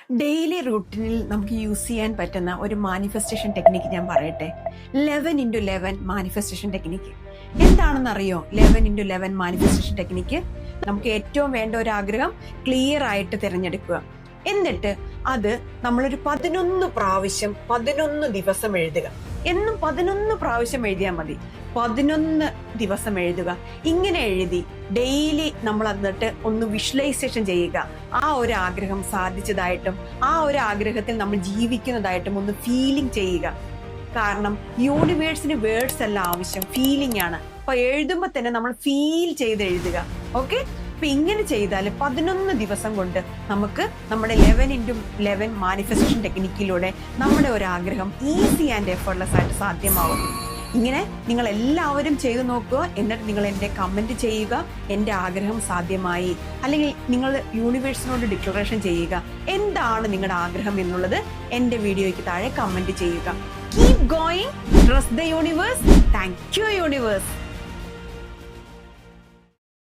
Daily റൂട്ടീനിൽ നമുക്ക് use ചെയ്യാൻ പറ്റുന്ന ഒരു മാനിഫെസ്റ്റേഷൻ ടെക്നിക്ക് ഞാൻ പറയട്ടെ. 11x11 മാനിഫെസ്റ്റേഷൻ ടെക്നിക്ക് എന്താണെന്നറിയോ? 11x11 മാനിഫെസ്റ്റേഷൻ ടെക്നിക്ക് നമുക്ക് ഏറ്റവും വേണ്ട ഒരു ആഗ്രഹം ക്ലിയർ ആയിട്ട് തിരഞ്ഞെടുക്കുക. എന്നിട്ട് അത് നമ്മളൊരു 11 പ്രാവശ്യം 11 ദിവസം എഴുതുക. എന്നും 11 പ്രാവശ്യം എഴുതിയാൽ മതി. 11 ദിവസം എഴുതുക. ഇങ്ങനെ എഴുതി ഡെയിലി നമ്മൾ എന്നിട്ട് ഒന്ന് വിഷ്വലൈസേഷൻ ചെയ്യുക. ആ ഒരു ആഗ്രഹം സാധിച്ചതായിട്ടും ആ ഒരു ആഗ്രഹത്തിൽ നമ്മൾ ജീവിക്കുന്നതായിട്ടും ഒന്ന് ഫീലിംഗ് ചെയ്യുക. കാരണം യൂണിവേഴ്സിന് വേർഡ്സ് അല്ല ആവശ്യം, ഫീലിംഗ് ആണ്. അപ്പൊ എഴുതുമ്പോൾ തന്നെ നമ്മൾ ഫീൽ ചെയ്ത് എഴുതുക. ഓക്കെ, അപ്പൊ ഇങ്ങനെ ചെയ്താൽ 11 ദിവസം കൊണ്ട് നമുക്ക് നമ്മുടെ 11x11 മാനിഫെസ്റ്റേഷൻ ടെക്നിക്കിലൂടെ നമ്മുടെ ഒരു ആഗ്രഹം ഈസി ആൻഡ് എഫർട്ട്ലെസ് ആയിട്ട് സാധ്യമാവും. ഇങ്ങനെ നിങ്ങൾ എല്ലാവരും ചെയ്തു നോക്കുക. എന്നിട്ട് നിങ്ങൾ എൻ്റെ കമൻറ്റ് ചെയ്യുക, എൻ്റെ ആഗ്രഹം സാധ്യമായി. അല്ലെങ്കിൽ നിങ്ങൾ യൂണിവേഴ്സിനോട് ഡിക്ലറേഷൻ ചെയ്യുക, എന്താണ് നിങ്ങളുടെ ആഗ്രഹം എന്നുള്ളത് എൻ്റെ വീഡിയോയ്ക്ക് താഴെ കമൻറ്റ് ചെയ്യുക. Keep going, trust the universe. Thank you universe.